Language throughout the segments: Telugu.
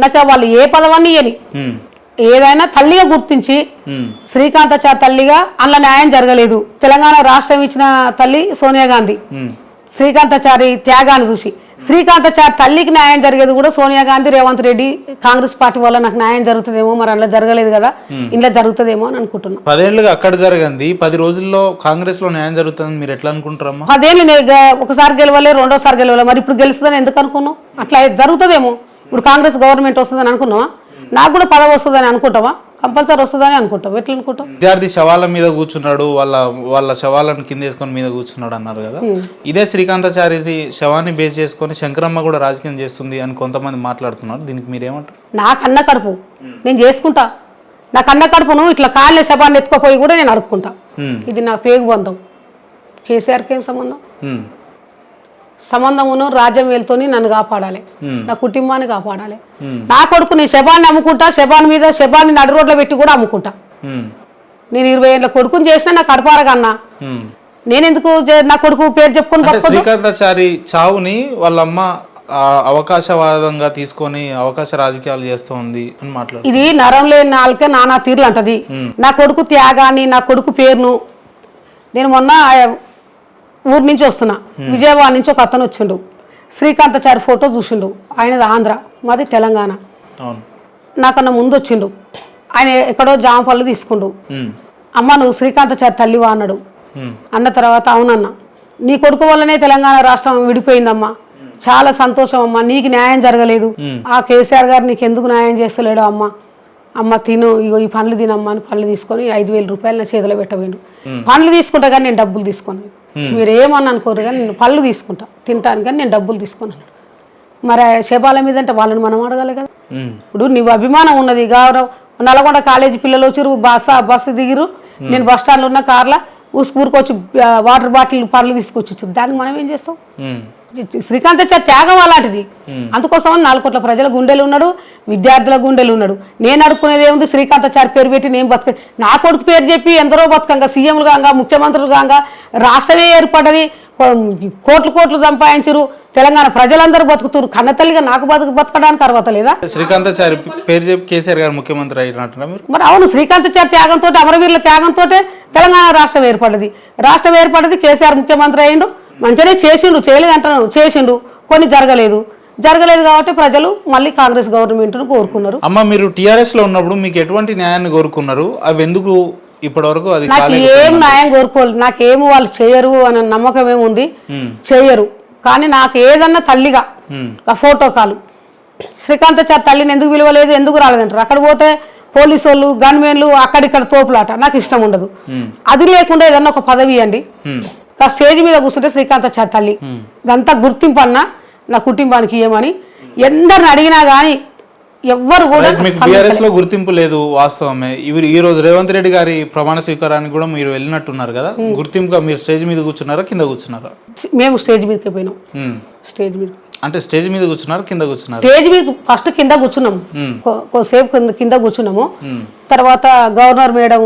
నాకు వాళ్ళు ఏ పదవాన్ని ఇయని ఏదైనా తల్లిగా గుర్తించి శ్రీకాంతాచారి తల్లిగా అందులో న్యాయం జరగలేదు. తెలంగాణ రాష్ట్రం ఇచ్చిన తల్లి సోనియా గాంధీ. శ్రీకాంతాచారి త్యాగాన్ని చూసి శ్రీకాంతాచారి తల్లికి న్యాయం జరిగేది కూడా సోనియా గాంధీ, రేవంత్ రెడ్డి కాంగ్రెస్ పార్టీ వల్ల నాకు న్యాయం జరుగుతుందేమో, మరి అందులో జరగలేదు కదా, ఇంట్లో జరుగుతుందేమో అని అనుకుంటున్నా. 10 ఏళ్ళుగా అక్కడ జరగంది 10 రోజుల్లో కాంగ్రెస్ లో న్యాయం జరుగుతుంది మీరు ఎట్లా అనుకుంటారమ్మా? 10 ఏళ్ళు ఒకసారి గెలవలే, రెండోసారి గెలవలే, మరి ఇప్పుడు గెలుస్తుందని ఎందుకు అనుకున్నావు? అట్లా జరుగుతుందేమో. ఇప్పుడు కాంగ్రెస్ గవర్నమెంట్ వస్తుందని అనుకున్నావా? నాకు కూడా పదవి వస్తుందని అనుకుంటావా? కంపల్సరీ వస్తుందని అనుకుంటాం. ఎట్లా అనుకుంటాం? విద్యార్థి శవాల మీద కూర్చున్నాడు, వాళ్ళ శవాలను కింద వేసుకొని మీద కూర్చున్నాడు అన్నారు కదా. ఇదే శ్రీకాంతాచారి శవాన్ని బేస్ చేసుకొని శంకరమ్మ కూడా రాజకీయం చేస్తుంది అని కొంతమంది మాట్లాడుతున్నారు. దీనికి మీరేమంటారు? నాకు అన్న కడుపు నేను చేసుకుంటా. నాకు అన్న కడుపును ఇట్లా కాళ్ళ శవాన్ని ఎత్తుకపోయి కూడా నేను అడుక్కుంటా. ఇది నా పేగు బంధం. కేసీఆర్కి ఏం సంబంధం? సంబంధమును రాజ్యం వెళ్తూనే నన్ను కాపాడాలి, నా కుటుంబాన్ని కాపాడాలి. నా కొడుకు నీ శబాన్ని అమ్ముకుంటా, శబాన్ని నడు రోడ్లో పెట్టి కూడా అమ్ముకుంటా. నేను 20 ఏళ్ళ కొడుకుని చేసినా నాకు కడపారగా అన్న. నేను ఎందుకు నా కొడుకు పేరు చెప్పుకొని శ్రీకాంతాచారి చావుని వాళ్ళమ్మ అవకాశవాదంగా తీసుకొని అవకాశ రాజకీయాలు చేస్తూ ఉంది అని మాట్లాడు. ఇది నరం లేని నాలుకే నానా తీర్లు అంటది. నా కొడుకు త్యాగాన్ని, నా కొడుకు పేరును. నేను మొన్న ఊరి నుంచి వస్తున్నా, విజయవాడ నుంచి ఒక అతను వచ్చిండు, శ్రీకాంతాచారి ఫోటో చూసిండు. ఆయనది ఆంధ్ర, మాది తెలంగాణ. నాకన్నా ముందు వచ్చిండు. ఆయన ఎక్కడో జామ పళ్ళు తీసుకుండు. అమ్మ నువ్వు శ్రీకాంతాచారి తల్లివా అన్నాడు. అన్న తర్వాత అవునన్న, నీ కొడుకు వల్లనే తెలంగాణ రాష్ట్రం విడిపోయిందమ్మా, చాలా సంతోషం అమ్మా, నీకు న్యాయం జరగలేదు, ఆ కేసీఆర్ గారు నీకు ఎందుకు న్యాయం చేస్తలేడు అమ్మ, అమ్మ తిను, ఇగో ఈ పండ్లు తినమ్మా అని పండ్లు తీసుకొని 5,000 రూపాయలు నా చేతిలో పెట్టవేండు. పండ్లు తీసుకుంటా కానీ నేను డబ్బులు తీసుకున్నాను. మీరు ఏమని అనుకోరు కానీ నేను పళ్ళు తీసుకుంటా తింటాను కానీ నేను డబ్బులు తీసుకున్నాను. మరి శబాల మీద అంటే వాళ్ళని మనం అడగాలి కదా. ఇప్పుడు నీవు అభిమానం ఉన్నది, గౌరవం. నల్గొండ కాలేజీ పిల్లలు వచ్చారు, బస్సు దిగిరు, నేను బస్ స్టాండ్లో ఉన్న కార్లో ఊరుకొచ్చి వాటర్ బాటిల్ పళ్ళు తీసుకొచ్చి దానికి మనం ఏం చేస్తాం? శ్రీకాంతాచారి త్యాగం అలాంటిది. అందుకోసం 4 కోట్ల ప్రజల గుండెలు ఉన్నాడు, విద్యార్థుల గుండెలు ఉన్నాడు. నేను అడుక్కునేది ఏముంది? శ్రీకాంతాచారి పేరు పెట్టి నేను బతుక, నా కొడుకు పేరు చెప్పి ఎందరో బతుకంగా, సీఎంలు కాగా, ముఖ్యమంత్రులు కాగా, రాష్ట్రమే ఏర్పడ్డది, కోట్లు సంపాదించరు, తెలంగాణ ప్రజలందరూ బతుకుతారు. కన్నతల్లిగా నాకు బతకడానికి అర్హత లేదా? శ్రీకాంతాచారి పేరు చెప్పి కేసీఆర్ గారు ముఖ్యమంత్రి అయినట్టున్నా మీరు? మరి అవును, శ్రీకాంతాచారి త్యాగంతో, అమరవీరుల త్యాగంతో తెలంగాణ రాష్ట్రం ఏర్పడ్డది. కేసీఆర్ ముఖ్యమంత్రి అయ్యిండు, మంచిగానే చేసిండు, చేయలేదంటాను, చేసిండు, కొన్ని జరగలేదు కాబట్టి ప్రజలు మళ్ళీ కాంగ్రెస్ గవర్నమెంట్ను కోరుకున్నారు. అమ్మ మీరు టీఆర్ఎస్ లో ఉన్నప్పుడు మీకు ఎటువంటి న్యాయాన్ని కోరుకున్నారు? అవి ఎందుకు ఇప్పటి వరకు అది నాకు ఏం న్యాయం కోరుకోలేదు, నాకేమో వాళ్ళు చేయరు అనే నమ్మకం ఏముంది, చేయరు. కానీ నాకు ఏదన్నా తల్లిగా ఆ ఫోటో కాలు శ్రీకాంతాచారి తల్లిని ఎందుకు విలువలేదు, ఎందుకు రాలేదంటారు. అక్కడ పోతే పోలీసు వాళ్ళు, గన్మెన్లు, అక్కడిక్కడ తోపులాట, నాకు ఇష్టం ఉండదు. అది లేకుండా ఏదన్నా ఒక పదవి ఇవ్వండి. స్టేజ్ మీద కూర్చుంటే శ్రీకాంతాచారి తల్లి గంత గుర్తింపు అన్న నా కుటుంబానికి ఏమని ఎందరిని అడిగినా గానీ ఎవ్వరు కూడా టీఆర్ఎస్ లో గుర్తింపు లేదు. వాస్తవమే. ఈ రోజు రేవంత్ రెడ్డి గారి ప్రమాణ స్వీకారానికి కూడా మీరు వెళ్ళినట్టున్నారు కదా, గుర్తింపుగా మీరు స్టేజ్ మీద కూర్చున్నారా కింద కూర్చున్నారా? మేము స్టేజ్ మీదకి పోయినాం. స్టేజ్ మీద అంటే స్టేజ్ మీద కూర్చున్నారు కింద కూర్చున్నారు? స్టేజ్ మీద ఫస్ట్ కింద కూర్చున్నాము, కొద్దిసేపు కింద కూర్చున్నాము. తర్వాత గవర్నర్ మేడం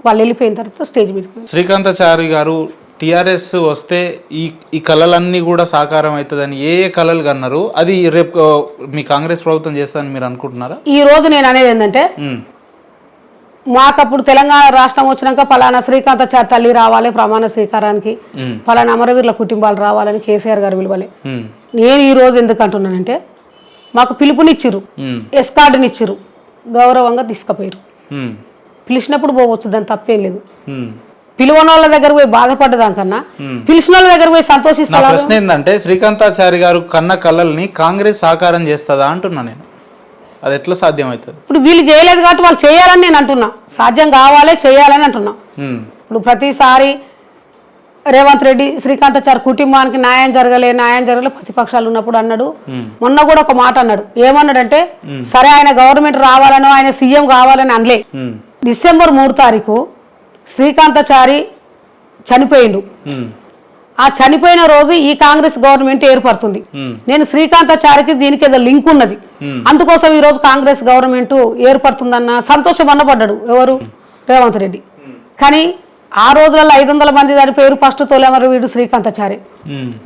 వాళ్ళు వెళ్ళిపోయిన తర్వాత స్టేజ్ మీద. శ్రీకాంతాచారి గారు టీఆర్ఎస్ వస్తే ఈ కళలన్నీ కూడా సాకారం అవుతుందని ఏ కళలు కన్నారు? అది రేపు మీ కాంగ్రెస్ ప్రభుత్వం చేస్తారని మీరు అనుకుంటున్నారా? ఈ రోజు నేను అనేది ఏంటంటే, మాకప్పుడు తెలంగాణ రాష్ట్రం వచ్చినాక ఫలానా శ్రీకాంతాచారి తల్లి రావాలి ప్రమాణ స్వీకారానికి, ఫలానా అమరవీరుల కుటుంబాలు రావాలని కేసీఆర్ గారు పిలవాలి. నేను ఈ రోజు ఎందుకు అంటున్నానంటే, మాకు పిలుపునిచ్చిరు, ఎస్కార్డునిచ్చిరు, గౌరవంగా తీసుకుపోయారు. పిలిచినప్పుడు పోవచ్చు, దాని తప్పేం లేదు. పిలువని వాళ్ళ దగ్గర పోయి బాధపడ్డదానికన్నా పిలిచిన వాళ్ళ దగ్గర పోయి సంతోషిస్తా. ప్రశ్న ఏంటంటే, శ్రీకాంతాచారి గారు కన్న కళల్ని కాంగ్రెస్ సాకారం చేస్తుందా అంటున్నా నేను. అది ఎట్లా సాధ్యం అవుతుంది? ఇప్పుడు వీళ్ళు చేయలేదు కాబట్టి వాళ్ళు చేయాలని నేను అంటున్నా, సాధ్యం కావాలి చేయాలని అంటున్నా. ఇప్పుడు ప్రతిసారి రేవంత్ రెడ్డి శ్రీకాంతాచారి కుటుంబానికి న్యాయం జరగలే ప్రతిపక్షాలు ఉన్నప్పుడు అన్నాడు. మొన్న కూడా ఒక మాట అన్నాడు. ఏమన్నాడంటే, సరే ఆయన గవర్నమెంట్ రావాలని, ఆయన సీఎం కావాలని అనలే. డిసెంబర్ 3 తారీఖు శ్రీకాంతాచారి చనిపోయిండు. ఆ చనిపోయిన రోజు ఈ కాంగ్రెస్ గవర్నమెంట్ ఏర్పడుతుంది. నేను శ్రీకాంతాచారికి దీనికి ఏదో లింక్ ఉన్నది, అందుకోసం ఈ రోజు కాంగ్రెస్ గవర్నమెంట్ ఏర్పడుతుందన్న సంతోషం అన్నపడ్డాడు ఎవరు? రేవంత్ రెడ్డి. కానీ ఆ రోజులలో 500 మంది దాని పేరు ఫస్ట్ తోలేమరు వీడు శ్రీకాంతాచారి.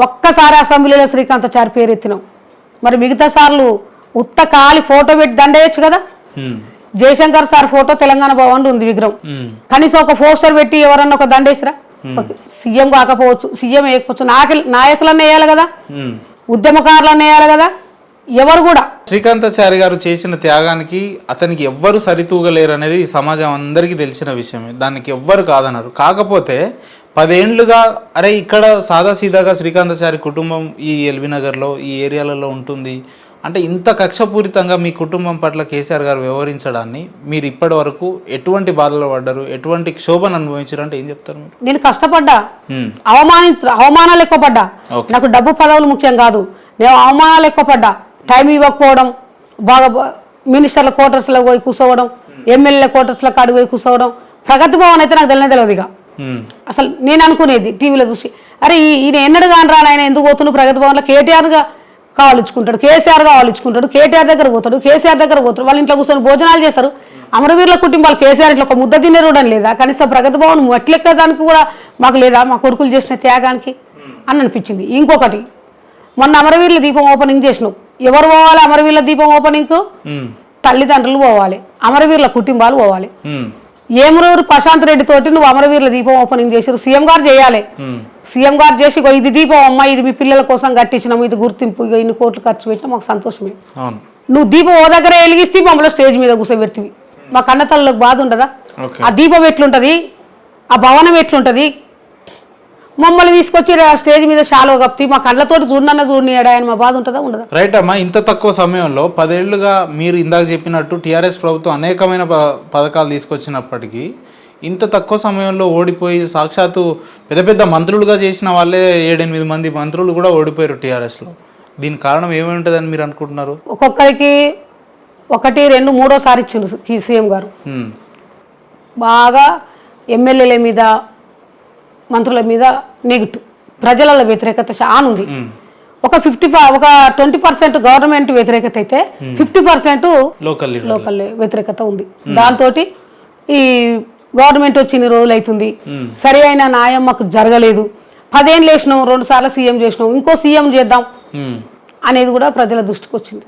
ఒక్కసారి అసెంబ్లీలో శ్రీకాంతాచారి పేరు ఎత్తినాం, మరి మిగతా సార్లు ఉత్త కాలి ఫోటో పెట్టి దండేయచ్చు కదా. జయశంకర్ సార్ ఫోటో తెలంగాణ భవన్ ఉంది విగ్రహం, కనీసం ఒక పోస్టర్ పెట్టి ఎవరన్నా ఒక దండేసిరా. సీఎం కాకపోవచ్చు, సీఎం వేయకపోవచ్చు, నాయకులన్నీ వేయాలి కదా, ఉద్యమకారులన్నీ వేయాలి కదా, ఎవరు కూడా. శ్రీకాంతాచారి గారు చేసిన త్యాగానికి అతనికి ఎవ్వరు సరితూగలేరు అనేది సమాజం అందరికీ తెలిసిన విషయమే, దానికి ఎవ్వరు కాదన్నారు. కాకపోతే 10 ఏళ్లుగా అరే ఇక్కడ సాదాసీదాగా శ్రీకాంతాచారి కుటుంబం ఈ ఎల్బీ నగర్లో ఈ ఏరియాలలో ఉంటుంది అంటే ఇంత కక్షపూరితంగా మీ కుటుంబం పట్ల కేసీఆర్ గారు వ్యవహరించడాన్ని మీరు ఇప్పటి వరకు ఎటువంటి బాధలు పడ్డారు, ఎటువంటి క్షోభను అనుభవించారు అంటే ఏం చెప్తారు మీరు? నేను కష్టపడ్డా, అవమానాలు ఎక్కువ పడ్డా. నాకు డబ్బు పదవులు ముఖ్యం కాదు, నేను అవమానాలు ఎక్కువ పడ్డా. టైం ఇవ్వకపోవడం, బాగా మినిస్టర్ల క్వార్టర్స్లో పోయి కూర్చోవడం, ఎమ్మెల్యేల క్వార్టర్స్లో కాడికి పోయి కూర్చోవడం. ప్రగతి భవన్ అయితే నాకు తెలియదు ఇక. అసలు నేను అనుకునేది టీవీలో చూసి, అరే ఈయన ఎన్నడు కాని రా ఆయన ఎందుకు పోతున్నాడు ప్రగతి భవన్లో, కేటీఆర్గా కావాలించుకుంటాడు, కేసీఆర్ కావాలించుకుంటాడు, కేటీఆర్ దగ్గర పోతాడు, కేసీఆర్ దగ్గర పోతాడు, వాళ్ళ ఇంట్లో కూర్చొని భోజనాలు చేస్తారు. అమరవీరుల కుటుంబాలు కేసీఆర్ ఇంట్లో ఒక ముద్ద తినే చూడడం లేదా, కనీసం ప్రగతి భవన్ మట్లెక్కడానికి కూడా మాకు లేదా, మా కొడుకులు చేసిన త్యాగానికి అని అనిపించింది. ఇంకొకటి, మొన్న అమరవీరుల దీపం ఓపెనింగ్ చేసినావు, ఎవరు పోవాలి అమరవీరుల దీపం ఓపెనింగ్కు? తల్లిదండ్రులు పోవాలి, అమరవీరుల కుటుంబాలు పోవాలి. ఏమరూరు ప్రశాంత్ రెడ్డి తోటి నువ్వు అమరవీరుల దీపం ఓపెనింగ్ చేసారు, సీఎం గారు చేయాలి. సీఎం గారు చేసి ఇది దీపం అమ్మ, ఇది మీ పిల్లల కోసం కట్టించినాము, ఇది గుర్తింపు, ఇన్ని కోట్లు ఖర్చు పెట్టినా మాకు సంతోషమే. నువ్వు దీపం ఓ దగ్గర వెలిగిస్తే మమ్మల్ని స్టేజ్ మీద కూర్చోబెడితివి, మా కన్నతల్లకు బాధ ఉండదా? ఆ దీపం ఎట్లుంటది, ఆ భవనం ఎట్లుంటది, మమ్మల్ని తీసుకొచ్చి స్టేజ్ మీద షాలో కప్తి మా కళ్ళతోటి చూడనియడా అని మా బాధ ఉంటుందా ఉండదా? రైట్ అమ్మా, ఇంత తక్కువ సమయంలో 10 ఏళ్లుగా మీరు ఇందాక చెప్పినట్టు టీఆర్ఎస్ ప్రభుత్వం అనేకమైన పథకాలు తీసుకొచ్చినప్పటికీ ఇంత తక్కువ సమయంలో ఓడిపోయి సాక్షాత్తు పెద్ద పెద్ద మంత్రులుగా చేసిన వాళ్ళే 7-8 మంది మంత్రులు కూడా ఓడిపోయారు టీఆర్ఎస్లో. దీనికి కారణం ఏమై ఉంటుందని మీరు అనుకుంటున్నారు? ఒక్కొక్కరికి 1, 2, 3 సారి ఇచ్చిండు సీఎం గారు. బాగా ఎమ్మెల్యేల మీద మంత్రుల మీద నెగిటివ్, ప్రజల వ్యతిరేకత చాలా ఉంది. ఒక 20% గవర్నమెంట్ వ్యతిరేకత అయితే 50% లోకల్ వ్యతిరేకత ఉంది. దాంతో ఈ గవర్నమెంట్ వచ్చి ఇన్ని రోజులు అవుతుంది, సరి అయిన న్యాయం మాకు జరగలేదు, 10 ఏళ్ళు వేసినాం, 2 సార్లు సీఎం చేసినాం, ఇంకో సీఎం చేద్దాం అనేది కూడా ప్రజల దృష్టికి వచ్చింది.